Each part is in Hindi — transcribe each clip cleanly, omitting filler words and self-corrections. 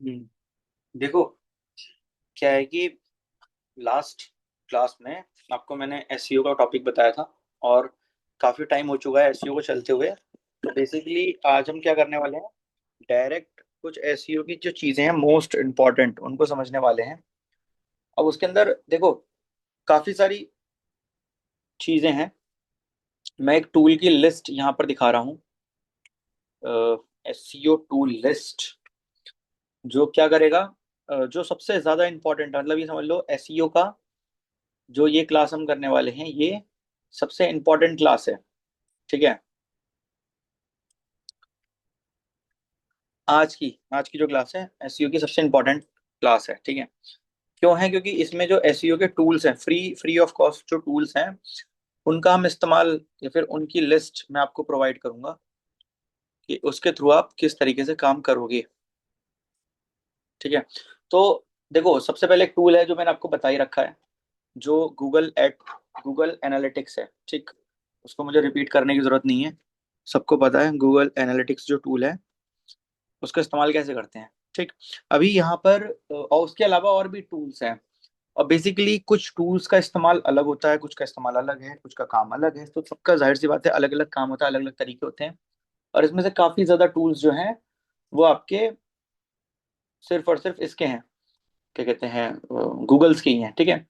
देखो, क्या है कि लास्ट क्लास में आपको मैंने एसईओ का टॉपिक बताया था, और काफी टाइम हो चुका है एसईओ को चलते हुए। तो बेसिकली आज हम क्या करने वाले हैं, डायरेक्ट कुछ एसईओ की जो चीजें हैं मोस्ट इम्पोर्टेंट उनको समझने वाले हैं। अब उसके अंदर देखो, काफी सारी चीजें हैं। मैं एक टूल की लिस्ट यहाँ पर दिखा रहा हूँ, एसईओ टूल लिस्ट। जो क्या करेगा, जो सबसे ज्यादा इंपॉर्टेंट, मतलब ये समझ लो एसईओ का जो ये क्लास हम करने वाले हैं, ये सबसे इंपॉर्टेंट क्लास है। ठीक है, आज की जो क्लास है एसईओ की सबसे इंपॉर्टेंट क्लास है। ठीक है, क्यों है? क्योंकि इसमें जो एसईओ के टूल्स हैं, फ्री फ्री ऑफ कॉस्ट जो टूल्स हैं, उनका हम इस्तेमाल या फिर उनकी लिस्ट मैं आपको प्रोवाइड करूंगा कि उसके थ्रू आप किस तरीके से काम करोगे। ठीक है, तो देखो, सबसे पहले एक टूल है जो मैंने आपको बता ही रखा है, जो गूगल एनालिटिक्स है। ठीक, उसको मुझे रिपीट करने की जरूरत नहीं है, सबको पता है गूगल एनालिटिक्स जो टूल है उसका इस्तेमाल कैसे करते हैं। ठीक, अभी यहाँ पर और उसके अलावा और भी टूल्स हैं। और बेसिकली कुछ टूल्स का इस्तेमाल अलग होता है, कुछ का इस्तेमाल अलग है, कुछ का काम अलग है। तो सबका जाहिर सी बात है अलग अलग काम होता है, अलग अलग तरीके होते हैं। और इसमें से काफी ज्यादा टूल्स जो हैं वो आपके सिर्फ और सिर्फ इसके हैं, क्या कहते हैं, गूगल्स के ही हैं। ठीक है,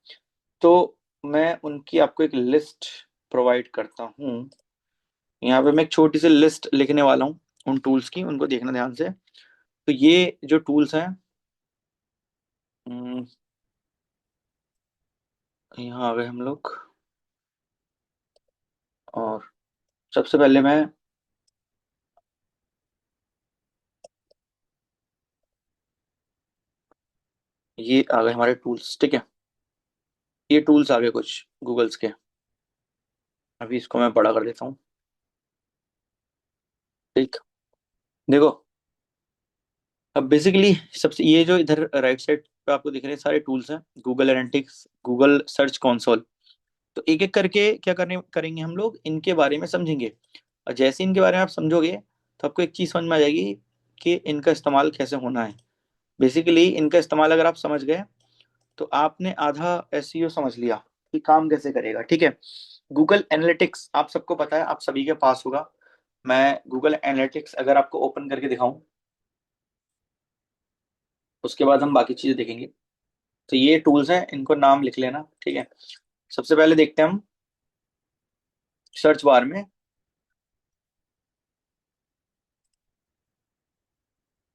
तो मैं उनकी आपको एक लिस्ट प्रोवाइड करता हूँ। यहाँ पे मैं एक छोटी सी लिस्ट लिखने वाला हूँ उन टूल्स की, उनको देखना ध्यान से। तो ये जो टूल्स हैं, हम्म, यहाँ आ गए हम लोग। और सबसे पहले मैं, ये आ गए हमारे टूल्स। ठीक है, ये टूल्स आ गए कुछ गूगल्स के। अभी इसको मैं बड़ा कर देता हूँ। ठीक, देखो, अब बेसिकली सबसे ये जो इधर राइट साइड पे आपको दिख रहे हैं सारे टूल्स हैं, Google analytics, Google search console. तो एक एक करके क्या करने करेंगे हम लोग, इनके बारे में समझेंगे। और जैसे इनके बारे में आप समझोगे तो आपको एक चीज़ समझ में आ जाएगी कि इनका इस्तेमाल कैसे होना है। बेसिकली इनका इस्तेमाल अगर आप समझ गए तो आपने आधा एसईओ समझ लिया कि काम कैसे करेगा। ठीक है, गूगल एनालिटिक्स आप सबको पता है, आप सभी के पास होगा। मैं गूगल एनालिटिक्स अगर आपको ओपन करके दिखाऊं, उसके बाद हम बाकी चीजें देखेंगे। तो ये टूल्स हैं, इनको नाम लिख लेना। ठीक है, सबसे पहले देखते हैं हम सर्च बार में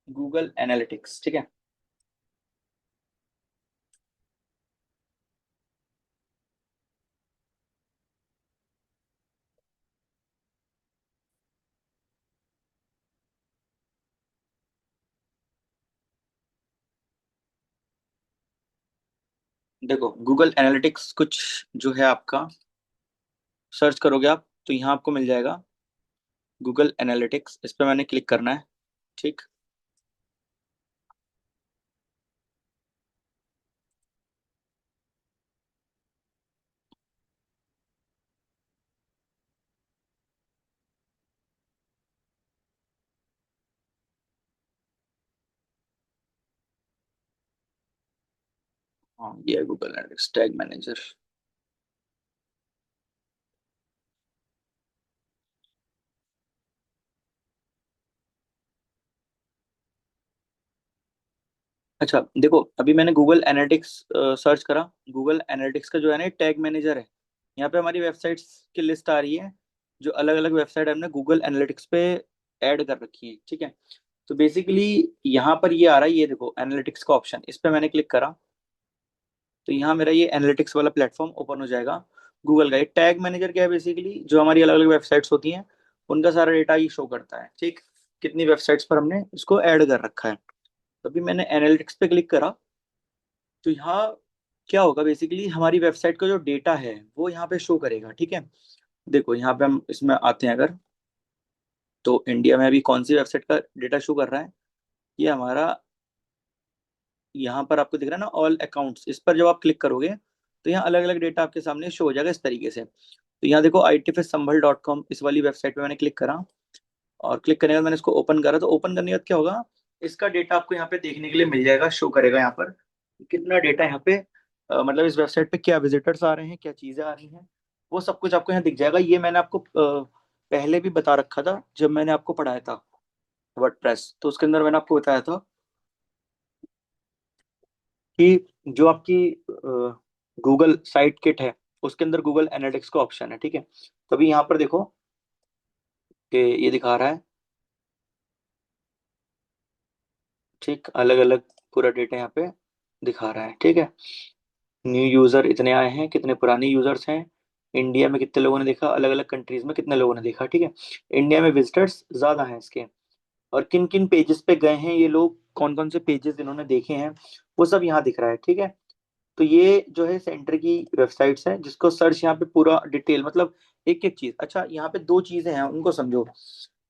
गूगल एनालिटिक्स। ठीक है, देखो गूगल एनालिटिक्स कुछ जो है आपका, सर्च करोगे आप तो यहाँ आपको मिल जाएगा गूगल एनालिटिक्स। इस पर मैंने क्लिक करना है। ठीक, हाँ ये है गूगल एनालिटिक्स टैग मैनेजर। अच्छा देखो, अभी मैंने गूगल एनालिटिक्स सर्च करा। गूगल एनालिटिक्स का जो है ना टैग मैनेजर है, यहाँ पे हमारी वेबसाइट्स की लिस्ट आ रही है, जो अलग अलग वेबसाइट हमने गूगल एनालिटिक्स पे ऐड कर रखी है। ठीक है, तो बेसिकली यहाँ पर ये आ रहा है, ये देखो एनालिटिक्स का ऑप्शन, इस पे मैंने क्लिक करा तो यहाँ मेरा ये एनालिटिक्स वाला प्लेटफॉर्म ओपन हो जाएगा। गूगल का ये टैग मैनेजर क्या है, बेसिकली जो हमारी अलग अलग वेबसाइट्स होती हैं उनका सारा डेटा ये शो करता है। ठीक, कितनी वेबसाइट्स पर हमने इसको ऐड कर रखा है। तो अभी मैंने एनालिटिक्स पे क्लिक करा तो यहाँ क्या होगा, बेसिकली हमारी वेबसाइट का जो डेटा है वो यहाँ पे शो करेगा। ठीक है, देखो यहाँ पे हम इसमें आते हैं अगर, तो इंडिया में अभी कौन सी वेबसाइट का डेटा शो कर रहा है, ये हमारा यहाँ पर आपको दिख रहा है ना ऑल अकाउंट्स, इस पर जब आप क्लिक करोगे तो यहाँ अलग अलग डेटा आपके सामने शो हो जाएगा इस तरीके से। तो यहाँ देखो ITFSSambhal.com, इस वाली वेबसाइट पे मैंने क्लिक करा, और क्लिक करने के बाद मैंने इसको ओपन करा। तो ओपन करने के बाद क्या होगा, इसका डेटा आपको यहाँ पे देखने के लिए मिल जाएगा, शो करेगा यहाँ पर कितना डेटा यहाँ पे मतलब इस वेबसाइट पे क्या विजिटर्स आ रहे हैं, क्या चीजें आ रही हैं, वो सब कुछ आपको यहाँ दिख जाएगा। ये मैंने आपको पहले भी बता रखा था जब मैंने आपको पढ़ाया था वर्डप्रेस, तो उसके अंदर मैंने आपको बताया था कि जो आपकी गूगल साइट किट है उसके अंदर गूगल एनालिटिक्स का ऑप्शन है, ठीक है। तो अभी यहाँ पर देखो कि ये दिखा रहा है, ठीक, अलग अलग पूरा डेटा यहाँ पे दिखा रहा है, ठीक है। न्यू यूजर इतने आए हैं, कितने पुराने यूजर्स हैं, इंडिया में कितने लोगों ने देखा, अलग अलग कंट्रीज में कितने लोगों ने देखा, ठीक है। इंडिया में विजिटर्स ज्यादा हैं इसके, और किन किन पेजेस पे गए हैं ये लोग, कौन कौन से पेजेस इन्होंने देखे हैं, वो सब यहाँ दिख रहा है, ठीक है। तो ये जो है सेंटर की वेबसाइट्स है जिसको सर्च यहाँ पे पूरा डिटेल मतलब एक एक चीज। अच्छा, यहाँ पे दो चीजें हैं उनको समझो।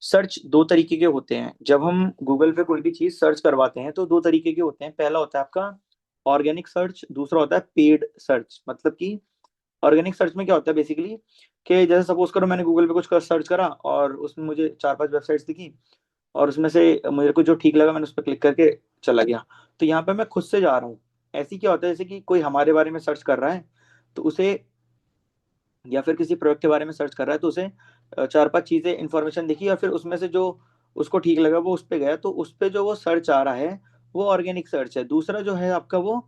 सर्च दो तरीके के होते हैं, जब हम गूगल पे कोई भी चीज सर्च करवाते हैं तो दो तरीके के होते हैं। पहला होता है आपका ऑर्गेनिक सर्च, दूसरा होता है पेड सर्च। मतलब कि ऑर्गेनिक सर्च में क्या होता है बेसिकली, कि जैसे सपोज करो मैंने गूगल पे कुछ सर्च करा और उसमें मुझे चार पांच वेबसाइट्स दिखी, और उसमें से मुझे को जो ठीक लगा मैंने उस पर क्लिक करके चला गया। तो यहाँ पे मैं खुद से जा रहा हूँ। ऐसी क्या होता है जैसे कि कोई हमारे बारे में सर्च कर रहा है तो उसे, या फिर किसी प्रोडक्ट के बारे में सर्च कर रहा है तो उसे चार पांच चीजें इंफॉर्मेशन दिखी और फिर उसमें से जो उसको ठीक लगा वो उस पे गया, तो उस पे जो वो सर्च आ रहा है वो ऑर्गेनिक सर्च है। दूसरा जो है आपका वो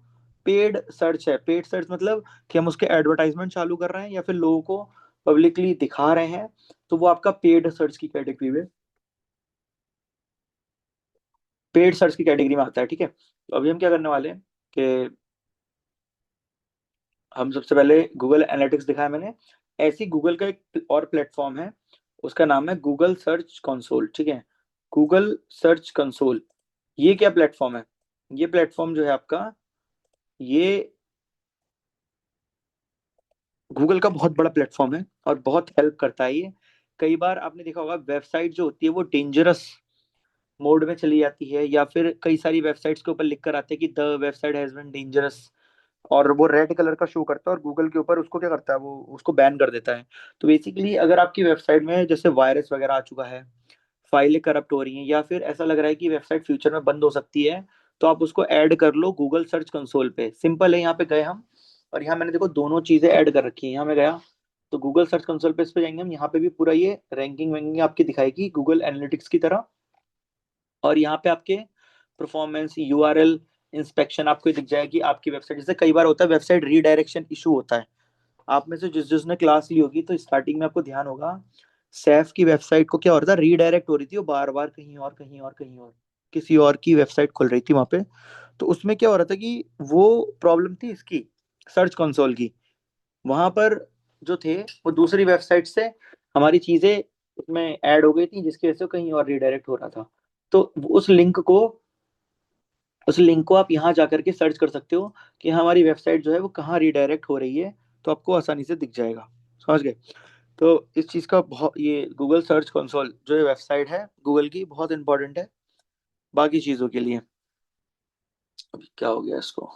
पेड सर्च है। पेड सर्च मतलब कि हम उसके एडवर्टाइजमेंट चालू कर रहे हैं या फिर लोगों को पब्लिकली दिखा रहे हैं, तो वो आपका पेड सर्च की कैटेगरी में, पेड सर्च की कैटेगरी में आता है, ठीक है। तो अभी हम क्या करने वाले हैं कि हम सबसे पहले गूगल एनालिटिक्स दिखाया मैंने, ऐसी गूगल का एक और प्लेटफॉर्म है, उसका नाम है गूगल सर्च कंसोल, ठीक है। गूगल सर्च कंसोल, ये क्या प्लेटफॉर्म है, ये प्लेटफॉर्म जो है आपका, ये गूगल का बहुत बड़ा प्लेटफॉर्म है और बहुत हेल्प करता है ये। कई बार आपने देखा होगा वेबसाइट जो होती है वो डेंजरस मोड में चली जाती है, या फिर कई सारी वेबसाइट्स के ऊपर लिख कर आते हैं कि the website has been dangerous, और वो रेड कलर का शो करता है और गूगल के ऊपर उसको क्या करता है, वो उसको बैन कर देता है। तो बेसिकली अगर आपकी वेबसाइट में जैसे वायरस वगैरह आ चुका है, फाइलें करप्ट हो रही हैं, या फिर ऐसा लग रहा है कि वेबसाइट फ्यूचर में बंद हो सकती है, तो आप उसको ऐड कर लो गूगल सर्च कंसोल पे। सिंपल है, यहाँ पे गए हम और यहाँ मैंने देखो दोनों चीजें ऐड कर रखी हैं। यहाँ मैं गया तो गूगल सर्च कंसोल पे, इस पे जाएंगे हम, यहाँ पे भी पूरा ये रैंकिंग वैंकिंग आपकी दिखाएगी गूगल एनालिटिक्स की तरह। और यहाँ पे आपके परफॉर्मेंस, यूआरएल इंस्पेक्शन आपको दिख जाएगी आपकी वेबसाइट। जैसे कई बार होता है वेबसाइट रीडायरेक्शन इशू होता है, आप में से जिसने क्लास ली होगी तो स्टार्टिंग में आपको ध्यान होगा, सैफ की वेबसाइट को क्या हो रहा था, रीडायरेक्ट हो रही थी वो बार बार कहीं और कहीं और कहीं और, किसी और की वेबसाइट खुल रही थी वहां पे। तो उसमें क्या हो रहा था कि वो प्रॉब्लम थी इसकी, सर्च कंसोल की। वहां पर जो थे वो दूसरी वेबसाइट से हमारी चीजें उसमें ऐड हो गई थी जिसकी वजह से वो कहीं और रीडायरेक्ट हो रहा था। तो उस लिंक को आप यहाँ जा करके सर्च कर सकते हो कि हमारी वेबसाइट जो है वो कहाँ रीडायरेक्ट हो रही है, तो आपको आसानी से दिख जाएगा। समझ गए। तो इस चीज़ का बहुत, ये गूगल सर्च कंसोल जो ये वेबसाइट है गूगल की, बहुत इंपॉर्टेंट है बाकी चीज़ों के लिए। अभी क्या हो गया इसको,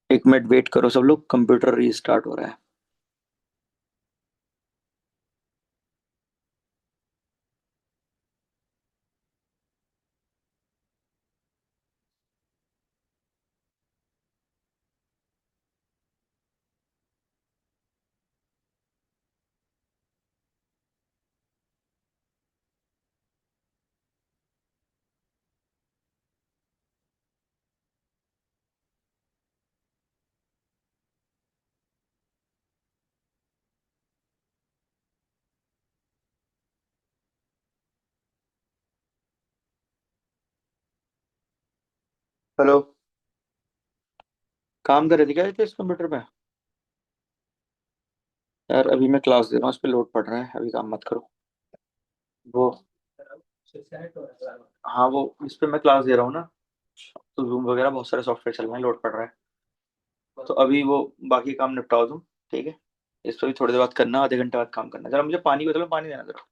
एक मिनट वेट करो सब लोग, कंप्यूटर रीस्टार्ट हो रहा है। हेलो, काम कर रहे थे क्या इस कंप्यूटर पे? यार अभी मैं क्लास दे रहा हूँ, इस पे लोड पड़ रहा है, अभी काम मत करो। वो, हाँ वो इस पे मैं क्लास दे रहा हूँ ना, तो जूम वगैरह बहुत सारे सॉफ्टवेयर चल रहे हैं, लोड पड़ रहा है। तो अभी वो बाकी काम निपटाओ तुम, ठीक है। इस पर भी थोड़ी देर बात करना, आधे घंटे बाद काम करना। जरा मुझे पानी को, चलो पानी देना जरा।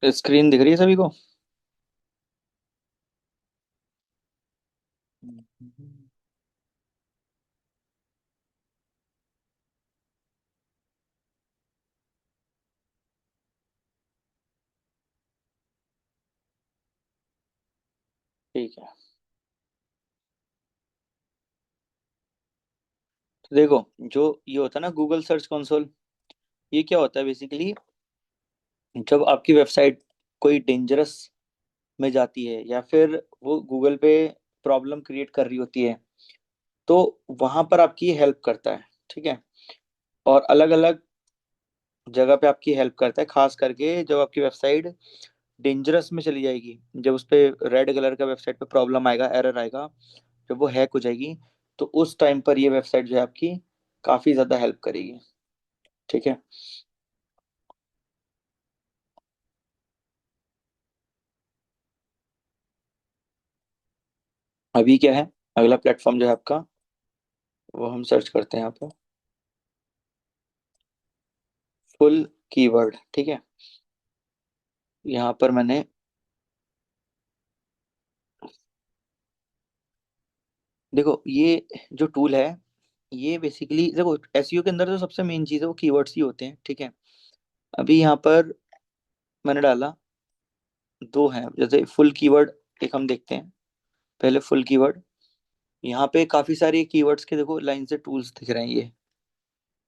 स्क्रीन दिख रही है सभी को? ठीक है। तो देखो, जो ये होता है ना गूगल सर्च कंसोल, ये क्या होता है बेसिकली, जब आपकी वेबसाइट कोई डेंजरस में जाती है या फिर वो गूगल पे प्रॉब्लम क्रिएट कर रही होती है, तो वहां पर आपकी हेल्प करता है। ठीक है। और अलग अलग जगह पे आपकी हेल्प करता है, खास करके जब आपकी वेबसाइट डेंजरस में चली जाएगी, जब उस पे रेड कलर का वेबसाइट पे प्रॉब्लम आएगा, एरर आएगा, जब वो हैक हो जाएगी, तो उस टाइम पर ये वेबसाइट जो है आपकी काफी ज्यादा हेल्प करेगी। ठीक है। अभी क्या है, अगला प्लेटफॉर्म जो है आपका, वो हम सर्च करते हैं यहाँ पे, फुल कीवर्ड। ठीक है। यहाँ पर मैंने, देखो ये जो टूल है, ये बेसिकली देखो एसईओ के अंदर जो सबसे मेन चीज है वो कीवर्ड्स ही होते हैं। ठीक है। अभी यहाँ पर मैंने डाला, दो हैं जैसे फुल कीवर्ड, एक हम देखते हैं। पहले फुल कीवर्ड, यहाँ पे काफी सारे कीवर्ड्स के देखो लाइन से टूल्स दिख रहे हैं ये।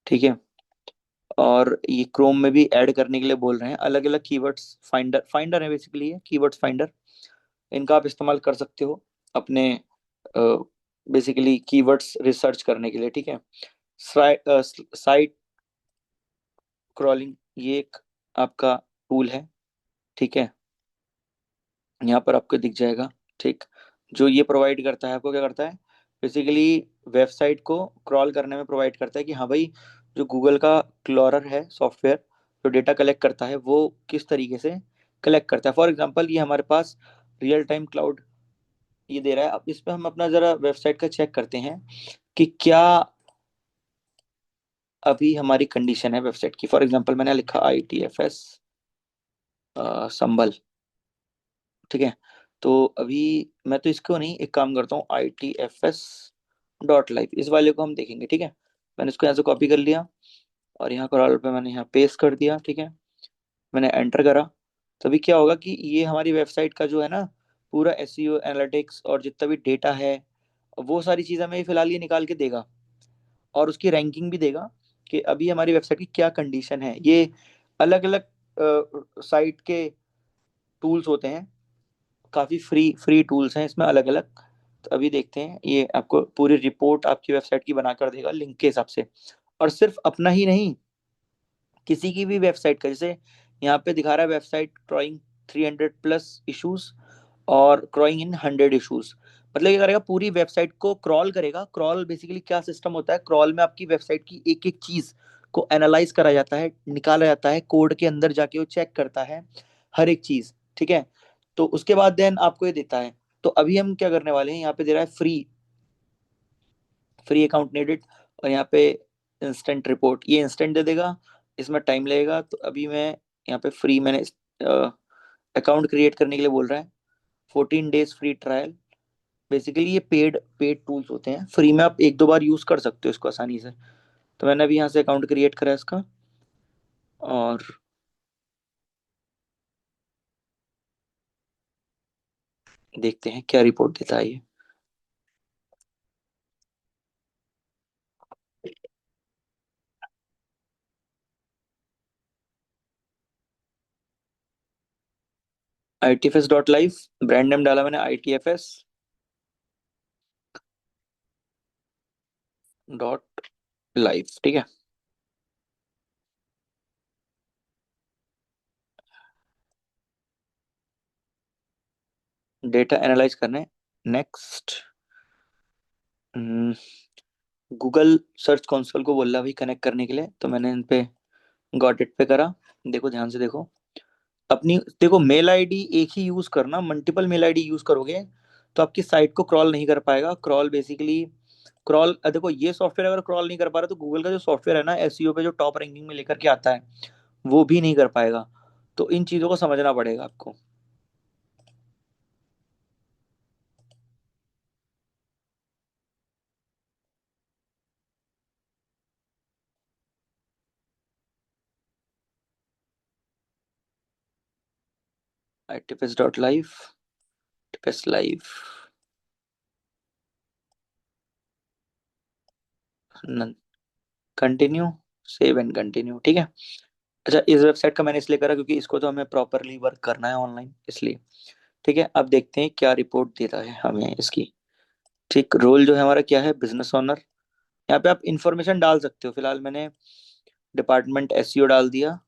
ठीक है। और ये क्रोम में भी ऐड करने के लिए बोल रहे हैं, अलग अलग कीवर्ड्स, फाइंडर फाइंडर है बेसिकली, ये कीवर्ड्स फाइंडर, इनका आप इस्तेमाल कर सकते हो अपने बेसिकली कीवर्ड्स रिसर्च करने के लिए। ठीक है। साइट क्रॉलिंग, ये एक आपका टूल है। ठीक है। यहाँ पर आपको दिख जाएगा। ठीक। जो ये प्रोवाइड करता है, आपको क्या करता है, बेसिकली वेबसाइट को क्रॉल करने में प्रोवाइड करता है कि हाँ भाई, जो गूगल का क्लॉरर है सॉफ्टवेयर, जो डेटा कलेक्ट करता है वो किस तरीके से कलेक्ट करता है। फॉर एग्जांपल ये हमारे पास रियल टाइम क्लाउड ये दे रहा है। अब इस पे हम अपना जरा वेबसाइट का चेक करते हैं कि क्या अभी हमारी कंडीशन है वेबसाइट की। फॉर एग्जांपल मैंने लिखा ITFS संबल। ठीक है। तो अभी मैं तो इसको नहीं, एक काम करता हूँ, ITFS.live इस वाले को हम देखेंगे। ठीक है। मैंने इसको यहाँ से कॉपी कर लिया और यहाँ कॉलर पे मैंने यहाँ पेस्ट कर दिया। ठीक है। मैंने एंटर करा। तभी क्या होगा कि ये हमारी वेबसाइट का जो है ना पूरा एसईओ एनालिटिक्स और जितना भी डेटा है, वो सारी चीज़ें हमें फिलहाल ये निकाल के देगा, और उसकी रैंकिंग भी देगा कि अभी हमारी वेबसाइट की क्या कंडीशन है। ये अलग अलग साइट के टूल्स होते हैं, काफ़ी फ्री फ्री टूल्स हैं इसमें अलग अलग। तो अभी देखते हैं, ये आपको पूरी रिपोर्ट आपकी वेबसाइट की बना कर देगा लिंक के हिसाब से। और सिर्फ अपना ही नहीं, किसी की भी वेबसाइट का, जैसे यहाँ पे दिखा रहा है वेबसाइट क्रॉइंग 300+ इश्यूज और क्रॉइंग इन 100 इश्यूज। मतलब ये करेगा, पूरी वेबसाइट को क्रॉल करेगा। क्रॉल बेसिकली क्या सिस्टम होता है, क्रॉल में आपकी वेबसाइट की एक एक चीज को एनालाइज करा जाता है, निकाला जाता है, कोड के अंदर जाके वो चेक करता है हर एक चीज। ठीक है। तो उसके बाद देन आपको ये देता है। तो अभी हम क्या करने वाले हैं, यहाँ पे दे रहा है फ्री, फ्री अकाउंट नीडेड, और यहाँ पे इंस्टेंट रिपोर्ट, ये इंस्टेंट दे देगा, इसमें टाइम लगेगा। तो अभी मैं यहाँ पे फ्री, मैंने अकाउंट क्रिएट करने के लिए बोल रहा है, 14 डेज फ्री ट्रायल। बेसिकली ये पेड पेड टूल्स होते हैं, फ्री में आप एक दो बार यूज कर सकते हो इसको आसानी से। तो मैंने अभी यहाँ से अकाउंट क्रिएट करा है इसका, और देखते हैं क्या रिपोर्ट देता है ये। ITFS.live, ब्रांड नेम डाला मैंने ITFS.live, ठीक है। डेटा एनालाइज करने, नेक्स्ट। गूगल सर्च कंसोल को बोल रहा भाई कनेक्ट करने के लिए, तो मैंने इन पे गॉट इट पे करा। देखो ध्यान से देखो, अपनी देखो मेल आईडी एक ही यूज करना, मल्टीपल मेल आईडी यूज करोगे तो आपकी साइट को क्रॉल नहीं कर पाएगा। क्रॉल बेसिकली, क्रॉल देखो, ये सॉफ्टवेयर अगर क्रॉल नहीं कर पा रहा तो गूगल का जो सॉफ्टवेयर है ना एसईओ पे जो टॉप रैंकिंग में लेकर के आता है, वो भी नहीं कर पाएगा। तो इन चीजों को समझना पड़ेगा आपको। ITFS.live, tips live, continue, save and continue, ठीक है। अच्छा, इस वेबसाइट का मैंने इसलिए करा क्योंकि इसको तो हमें प्रॉपरली वर्क करना है ऑनलाइन, इसलिए। ठीक है, अब देखते हैं क्या रिपोर्ट देता है हमें इसकी। ठीक, रोल जो है हमारा क्या है, बिजनेस ओनर। यहाँ पे आप इंफॉर्मेशन डाल सकते हो, फिलहाल मैंने डिपार्टमेंट एसईओ डाल दिया,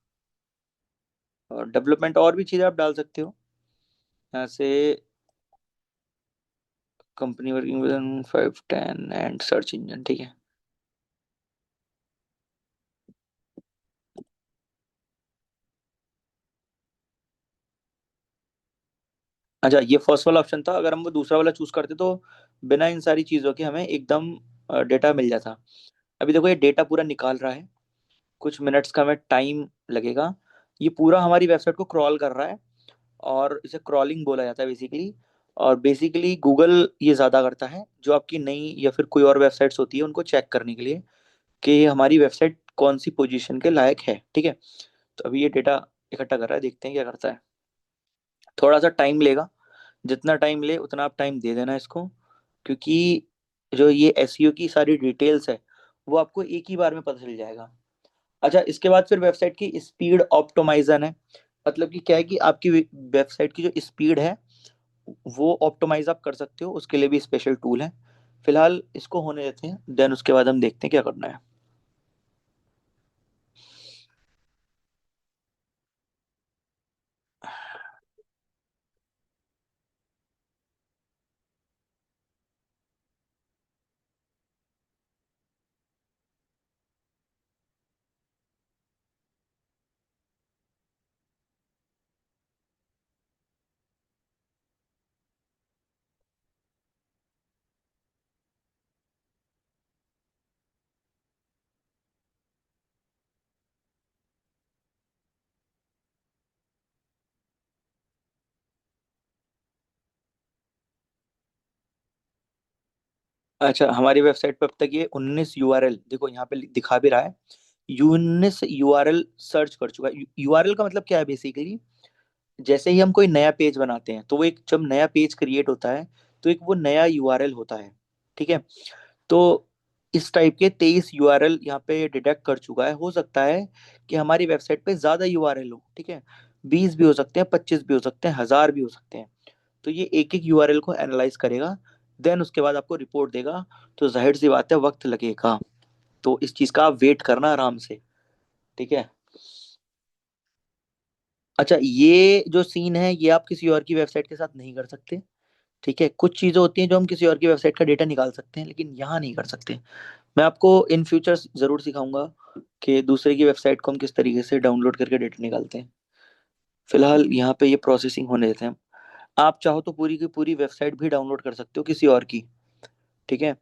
और डेवलपमेंट और भी चीजें आप डाल सकते हो यहाँ से। Company working with 510 and search engine, ठीक है। अच्छा, ये फर्स्ट वाला ऑप्शन था, अगर हम वो दूसरा वाला चूज करते तो बिना इन सारी चीजों के हमें एकदम डेटा मिल जाता। अभी देखो ये डेटा पूरा निकाल रहा है, कुछ मिनट्स का हमें टाइम लगेगा। ये पूरा हमारी वेबसाइट को क्रॉल कर रहा है, और इसे क्रॉलिंग बोला जाता है बेसिकली। और बेसिकली गूगल ये ज्यादा करता है, जो आपकी नई या फिर कोई और वेबसाइट्स होती है उनको चेक करने के लिए कि ये हमारी वेबसाइट कौन सी पोजीशन के लायक है, ठीक है। तो अभी ये डेटा इकट्ठा कर रहा है, देखते हैं क्या करता है। थोड़ा सा टाइम लेगा, जितना टाइम ले उतना आप टाइम दे देना इसको, क्योंकि जो ये एसईओ की सारी डिटेल्स है वो आपको एक ही बार में पता चल जाएगा। अच्छा, इसके बाद फिर वेबसाइट की स्पीड ऑप्टिमाइजन है। मतलब कि क्या है कि आपकी वेबसाइट की जो स्पीड है वो ऑप्टिमाइज आप कर सकते हो, उसके लिए भी स्पेशल टूल है। फिलहाल इसको होने देते हैं, देन उसके बाद हम देखते हैं क्या करना है। अच्छा, हमारी वेबसाइट पे अब तक ये 19 URL, देखो यहाँ पे दिखा भी रहा है, 19 URL सर्च कर चुका है। यूआरएल का मतलब क्या है बेसिकली, जैसे ही हम कोई नया पेज बनाते हैं तो वो एक, जब नया पेज क्रिएट होता है तो एक वो नया यूआरएल होता है, ठीक है। तो इस टाइप के 23 URL यहाँ पे डिटेक्ट कर चुका है। हो सकता है कि हमारी वेबसाइट पे ज्यादा यूआरएल हो, ठीक है, 20 भी हो सकते हैं, 25 भी हो सकते हैं, 1000 भी हो सकते हैं। तो ये एक एक यूआरएल को एनालाइज करेगा, देन उसके बाद आपको रिपोर्ट देगा। तो जाहिर सी बात है वक्त लगेगा, तो इस चीज का आप वेट करना आराम से, ठीक है। अच्छा, ये जो सीन है ये आप किसी और की वेबसाइट के साथ नहीं कर सकते, ठीक है। कुछ चीजें होती हैं जो हम किसी और की वेबसाइट का डेटा निकाल सकते हैं, लेकिन यहाँ नहीं कर सकते। मैं आपको इन फ्यूचर जरूर सिखाऊंगा कि दूसरे की वेबसाइट को हम किस तरीके से डाउनलोड करके डेटा निकालते हैं। फिलहाल यहाँ पे ये प्रोसेसिंग होने देते हैं। आप चाहो तो पूरी की पूरी वेबसाइट भी डाउनलोड कर सकते हो किसी और की। ठीक है।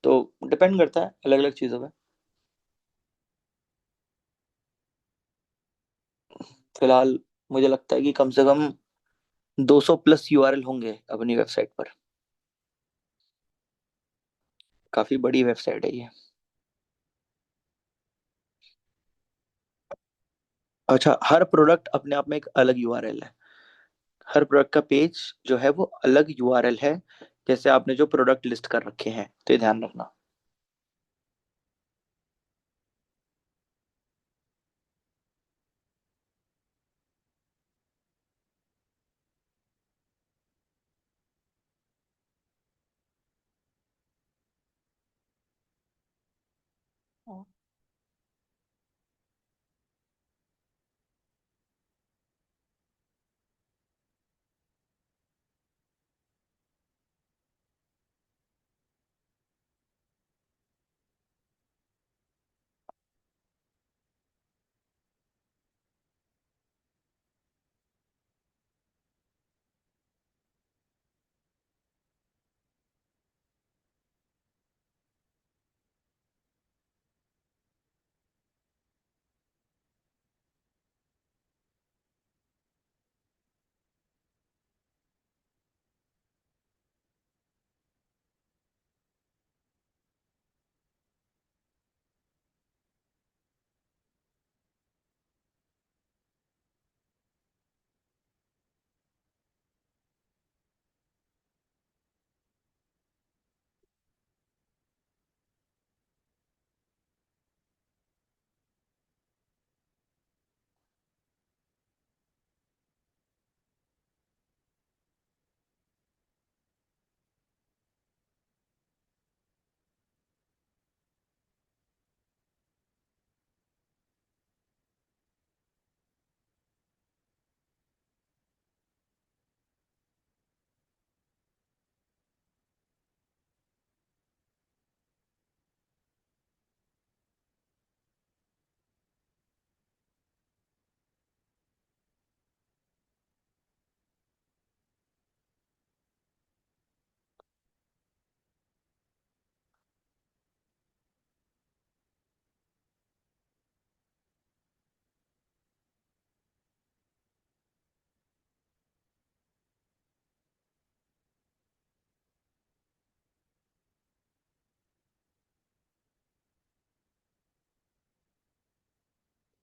तो डिपेंड करता है अलग अलग चीज़ों पे। फिलहाल मुझे लगता है कि कम से कम 200 प्लस यूआरएल होंगे अपनी वेबसाइट पर। काफी बड़ी वेबसाइट है ये। अच्छा, हर प्रोडक्ट अपने आप में एक अलग यूआरएल है। हर प्रोडक्ट का पेज जो है वो अलग यूआरएल है। जैसे आपने जो प्रोडक्ट लिस्ट कर रखे हैं, तो ये ध्यान रखना।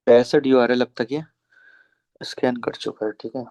₹65 अब तक ये स्कैन कर चुका है। ठीक है।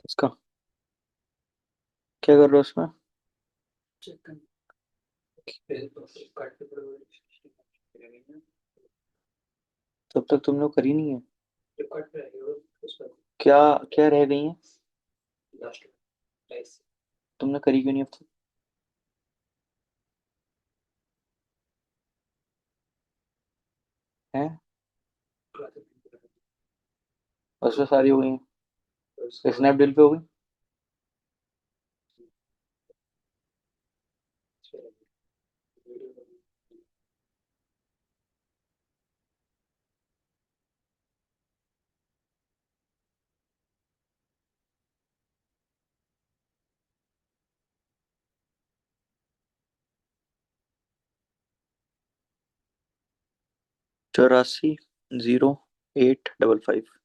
इसका क्या कर रहे हो उसमें? तब तक तुम लोग करी नहीं है? क्या? क्या रह गई है? तुमने करी क्यों नहीं अब तक? है? उसमें सारी हो गई हैं, स्नैपडील पे हो गई। 84 0855।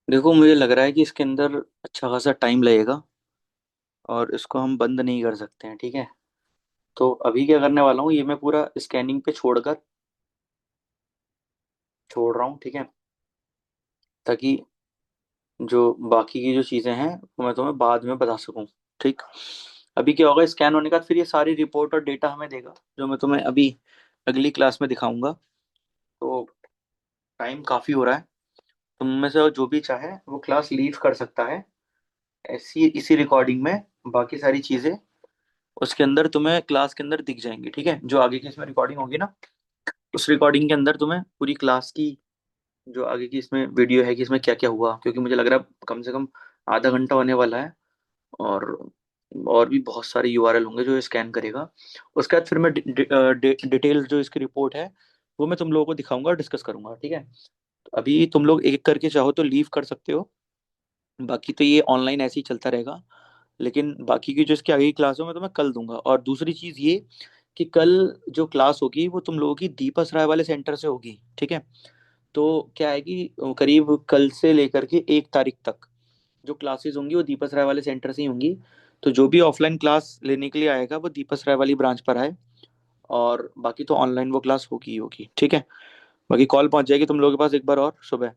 देखो मुझे लग रहा है कि इसके अंदर अच्छा खासा टाइम लगेगा, और इसको हम बंद नहीं कर सकते हैं, ठीक है। तो अभी क्या करने वाला हूँ, ये मैं पूरा स्कैनिंग पे छोड़ रहा हूँ, ठीक है। ताकि जो बाकी की जो चीज़ें हैं वो मैं तुम्हें बाद में बता सकूँ, ठीक। अभी क्या होगा, स्कैन होने के बाद फिर ये सारी रिपोर्ट और डेटा हमें देगा, जो मैं तुम्हें अभी अगली क्लास में दिखाऊंगा। तो टाइम काफ़ी हो रहा है, तुम में से जो भी चाहे वो क्लास लीव कर सकता है। ऐसी इसी रिकॉर्डिंग में बाकी सारी चीज़ें उसके अंदर तुम्हें क्लास के अंदर दिख जाएंगी, ठीक है। जो आगे की इसमें रिकॉर्डिंग होगी ना, उस रिकॉर्डिंग के अंदर तुम्हें पूरी क्लास की जो आगे की इसमें वीडियो है कि इसमें क्या क्या हुआ, क्योंकि मुझे लग रहा है कम से कम आधा घंटा होने वाला है। और और भी बहुत सारे यूआरएल होंगे जो स्कैन करेगा। उसके बाद फिर मैं डिटेल जो इसकी रिपोर्ट है वो मैं तुम लोगों को दिखाऊंगा और डिस्कस करूंगा, ठीक है। तो अभी तुम लोग एक एक करके चाहो तो लीव कर सकते हो, बाकी तो ये ऑनलाइन ऐसे ही चलता रहेगा। लेकिन बाकी की जो इसकी आगे की क्लास हो मैं तुम्हें कल दूंगा। और दूसरी चीज़ ये कि कल जो क्लास होगी वो तुम लोगों की दीपस राय वाले सेंटर से होगी, ठीक है। तो क्या है कि करीब कल से लेकर के 1 तारीख तक जो क्लासेस होंगी वो दीपस राय वाले सेंटर से ही होंगी। तो जो भी ऑफलाइन क्लास लेने के लिए आएगा वो दीपस राय वाली ब्रांच पर आए, और बाकी तो ऑनलाइन वो क्लास होगी ही होगी, ठीक है। बाकी कॉल पहुंच जाएगी तुम लोगों के पास एक बार और सुबह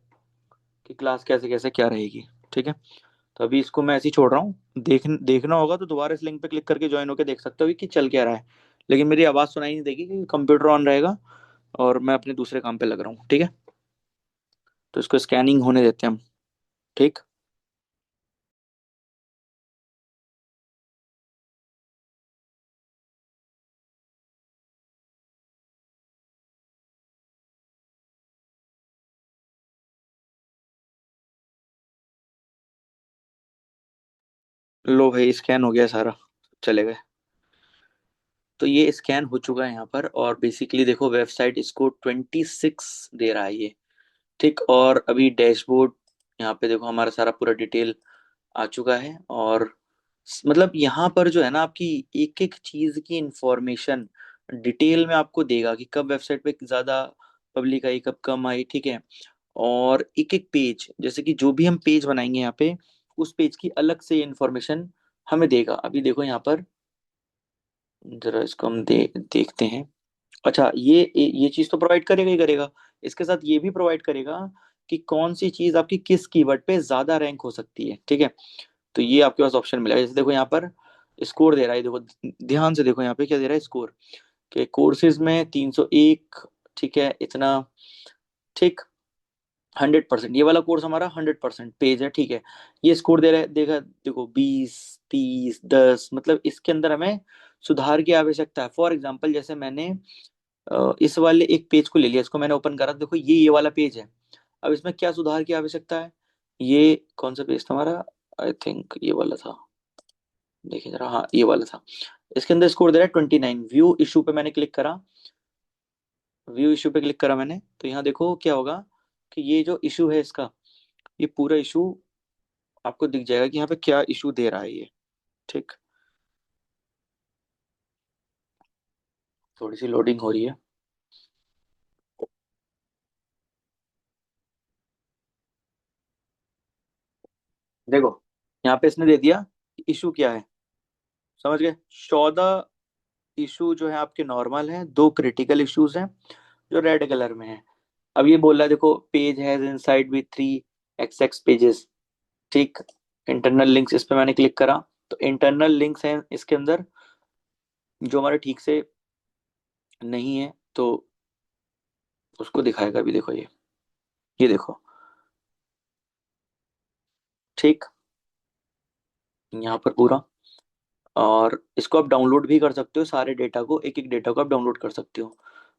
कि क्लास कैसे कैसे क्या रहेगी, ठीक है। तो अभी इसको मैं ऐसे ही छोड़ रहा हूँ। देखना होगा तो दोबारा इस लिंक पे क्लिक करके ज्वाइन होकर देख सकते हो कि चल क्या रहा है। लेकिन मेरी आवाज़ सुनाई नहीं देगी क्योंकि कंप्यूटर ऑन रहेगा और मैं अपने दूसरे काम पे लग रहा हूँ, ठीक है। तो इसको स्कैनिंग होने देते हैं हम, ठीक। लो भाई, स्कैन हो गया सारा, चले गए। तो ये स्कैन हो चुका है यहाँ पर, और बेसिकली देखो वेबसाइट इसको 26 दे रहा है ये, ठीक। और अभी डैशबोर्ड यहाँ पे देखो हमारा सारा पूरा डिटेल आ चुका है। और मतलब यहाँ पर जो है ना आपकी एक एक चीज की इंफॉर्मेशन डिटेल में आपको देगा कि कब वेबसाइट पे ज्यादा पब्लिक आई कब कम आई, ठीक है। और एक एक पेज, जैसे कि जो भी हम पेज बनाएंगे यहाँ पे उस पेज की अलग से इंफॉर्मेशन हमें देगा। अभी देखो यहाँ पर जरा इसको हम देखते हैं। अच्छा, ये चीज तो प्रोवाइड करेगा ही करेगा, इसके साथ ये भी प्रोवाइड करेगा कि कौन सी चीज आपकी किस कीवर्ड पे ज्यादा रैंक हो सकती है, ठीक है। तो ये आपके पास ऑप्शन मिला है। जैसे देखो यहाँ पर स्कोर दे रहा है, देखो ध्यान से देखो यहाँ पे क्या दे रहा है स्कोर, कि कोर्सेज में 301, ठीक है इतना, ठीक। 100%, ये वाला कोर्स हमारा 100% पेज है, ठीक है। ये स्कोर दे रहा है, देखा देखो 20 30 10, मतलब इसके अंदर हमें सुधार की आवश्यकता है। फॉर एग्जाम्पल जैसे मैंने इस वाले एक पेज को ले लिया, इसको मैंने ओपन करा, देखो ये वाला पेज है। अब इसमें क्या सुधार की आवश्यकता है, ये कौन सा पेज था हमारा, आई थिंक ये वाला था, देखिए जरा, हाँ ये वाला था। इसके अंदर स्कोर दे रहा है 29। व्यू इशू पे मैंने क्लिक करा, व्यू इशू पे क्लिक करा मैंने, तो यहाँ देखो क्या होगा कि ये जो इशू है इसका, ये पूरा इशू आपको दिख जाएगा कि यहाँ पे क्या इशू दे रहा है ये, ठीक। थोड़ी सी लोडिंग हो रही है। देखो यहाँ पे इसने दे दिया इशू क्या है, समझ गए। 14 इशू जो है आपके नॉर्मल हैं, 2 क्रिटिकल इश्यूज हैं जो रेड कलर में है। अब ये बोल रहा है देखो page has inside with 3 XX pages, ठीक। इंटरनल लिंक्स, इस पे मैंने क्लिक करा, तो इंटरनल लिंक्स हैं इसके अंदर जो हमारे ठीक से नहीं है, तो उसको दिखाएगा। अभी देखो ये देखो, ठीक। यहाँ पर पूरा, और इसको आप डाउनलोड भी कर सकते हो, सारे डेटा को एक एक डेटा को आप डाउनलोड कर सकते हो।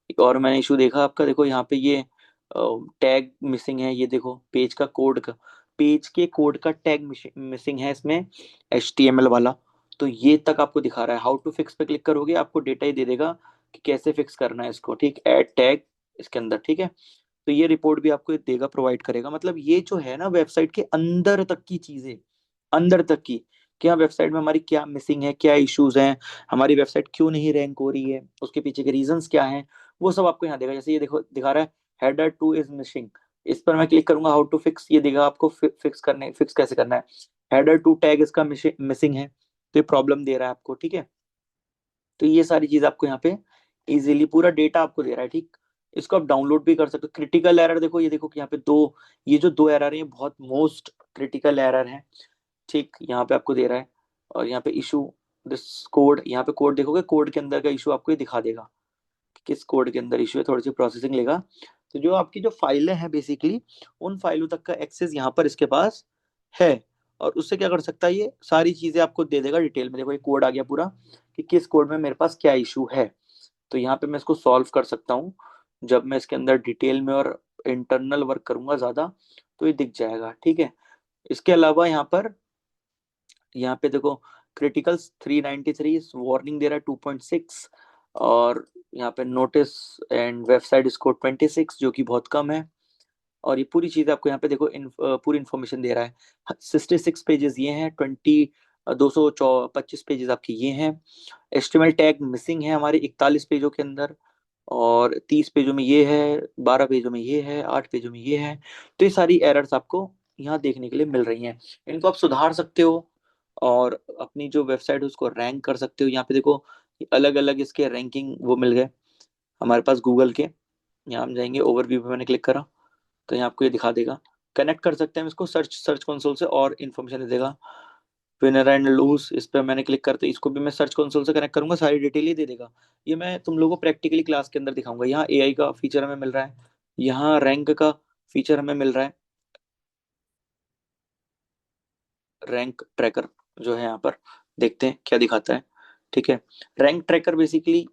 एक और मैंने इशू देखा आपका, देखो यहाँ पे ये टैग मिसिंग है, ये देखो पेज का कोड का, पेज के कोड का टैग मिसिंग है इसमें, HTML वाला। तो ये तक आपको दिखा रहा है। हाउ टू फिक्स पे क्लिक करोगे आपको डेटा ही दे देगा कि कैसे फिक्स करना है इसको, ठीक। ऐड टैग इसके अंदर, ठीक है। तो ये रिपोर्ट भी आपको देगा, प्रोवाइड करेगा। मतलब ये जो है ना वेबसाइट के अंदर तक की चीजें, अंदर तक की, कि हाँ वेबसाइट में हमारी क्या मिसिंग है, क्या इश्यूज हैं, हमारी वेबसाइट क्यों नहीं रैंक हो रही है, उसके पीछे के रीजंस क्या हैं, वो सब आपको यहाँ देगा। जैसे ये देखो दिखा रहा है हेडर 2 इज मिसिंग, इस पर मैं क्लिक करूंगा, हाउ टू फिक्स, ये देगा आपको फिक्स कैसे करना है। हेडर टू टैग इसका मिसिंग है, तो ये प्रॉब्लम दे रहा है आपको, ठीक है। तो ये सारी चीज आपको यहाँ पे इजीली पूरा डेटा आपको दे रहा है, ठीक। इसको आप डाउनलोड भी कर सकते हो। क्रिटिकल एरर देखो, ये देखो कि यहाँ पे दो, ये जो दो एरर है ये बहुत मोस्ट क्रिटिकल एरर है, ठीक, यहाँ पे आपको दे रहा है। और यहाँ पे इशू दिस कोड, यहाँ पे कोड देखोगे, कोड के अंदर का इशू आपको ये दिखा देगा कि किस कोड के अंदर इशू है, थोड़ी सी प्रोसेसिंग लेगा। तो जो आपकी जो फाइलें हैं बेसिकली, उन फाइलों तक का एक्सेस यहाँ पर इसके पास है। और उससे क्या कर सकता है, ये सारी चीजें आपको दे देगा डिटेल में। देखो ये कोड आ गया पूरा, कि किस कोड में मेरे पास क्या इशू है। तो यहाँ पे मैं इसको सॉल्व कर सकता हूँ। जब मैं इसके अंदर डिटेल में और इंटरनल वर्क करूंगा ज्यादा, तो ये दिख जाएगा, ठीक है। इसके अलावा यहाँ पे देखो, क्रिटिकल 393, वार्निंग दे रहा है 2.6, और यहाँ पे नोटिस एंड वेबसाइट स्कोर 26, जो कि बहुत कम है। और ये पूरी चीज आपको यहाँ पे देखो पूरी इन्फॉर्मेशन दे रहा है। 66 पेजेस ये हैं, 225 पेजेस आपके ये हैं। एचटीएमएल टैग मिसिंग है हमारे 41 पेजों के अंदर, और 30 पेजों में ये है, 12 पेजों में ये है, 8 पेजों में ये है। तो ये सारी एरर्स आपको यहाँ देखने के लिए मिल रही हैं। इनको आप सुधार सकते हो, और अपनी जो वेबसाइट है उसको रैंक कर सकते हो। यहाँ पे देखो अलग अलग इसके रैंकिंग वो मिल गए हमारे पास गूगल के। यहाँ हम जाएंगे, ओवरव्यू पे मैंने क्लिक करा, तो यहाँ आपको ये दिखा देगा। कनेक्ट कर सकते हैं हम इसको सर्च सर्च कंसोल से, और इन्फॉर्मेशन दे देगा। विनर एंड लूज, इस पर मैंने क्लिक करते इसको भी मैं सर्च कंसोल से कनेक्ट करूंगा, सारी डिटेल ही दे देगा। ये मैं तुम लोगों को प्रैक्टिकली क्लास के अंदर दिखाऊंगा। यहाँ एआई का फीचर हमें मिल रहा है, यहाँ रैंक का फीचर हमें मिल रहा है, रैंक ट्रैकर जो है यहाँ पर, देखते हैं क्या दिखाता है, ठीक है। रैंक ट्रैकर बेसिकली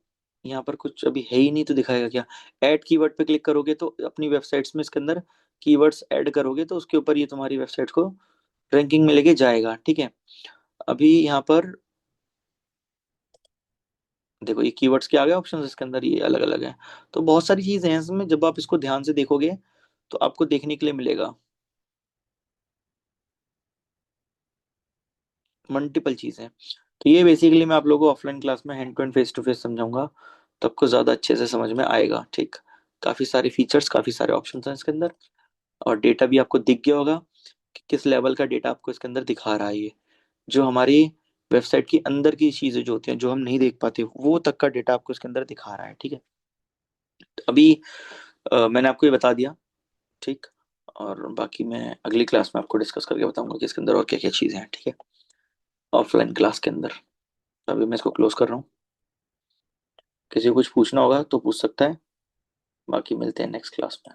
यहाँ पर कुछ अभी है ही नहीं, तो दिखाएगा क्या। ऐड कीवर्ड पे क्लिक करोगे तो अपनी वेबसाइट्स में इसके अंदर कीवर्ड्स ऐड करोगे, तो उसके ऊपर ये तुम्हारी वेबसाइट को रैंकिंग में लेके जाएगा, ठीक है। अभी यहाँ पर देखो, ये कीवर्ड्स के आ गए ऑप्शंस, इसके अंदर ये अलग अलग हैं। तो बहुत सारी चीजें हैं इसमें, जब आप इसको ध्यान से देखोगे तो आपको देखने के लिए मिलेगा मल्टीपल चीजें। तो ये बेसिकली मैं आप लोगों को ऑफलाइन क्लास में hand to hand face to face समझाऊंगा, तो आपको ज्यादा अच्छे से समझ में आएगा, ठीक। काफी सारे फीचर्स, काफी सारे ऑप्शन हैं इसके अंदर, और डेटा भी आपको दिख गया होगा कि किस लेवल का डेटा आपको इसके अंदर दिखा रहा है। ये जो हमारी वेबसाइट की अंदर की चीजें जो होती हैं, जो हम नहीं देख पाते, वो तक का डेटा आपको इसके अंदर दिखा रहा है, ठीक है। तो अभी मैंने आपको ये बता दिया, ठीक। और बाकी मैं अगली क्लास में आपको डिस्कस करके बताऊंगा कि इसके अंदर और क्या क्या चीजें हैं, ठीक है, ऑफलाइन क्लास के अंदर। तो अभी मैं इसको क्लोज कर रहा हूँ। किसी को कुछ पूछना होगा तो पूछ सकता है, बाकी मिलते हैं नेक्स्ट क्लास में।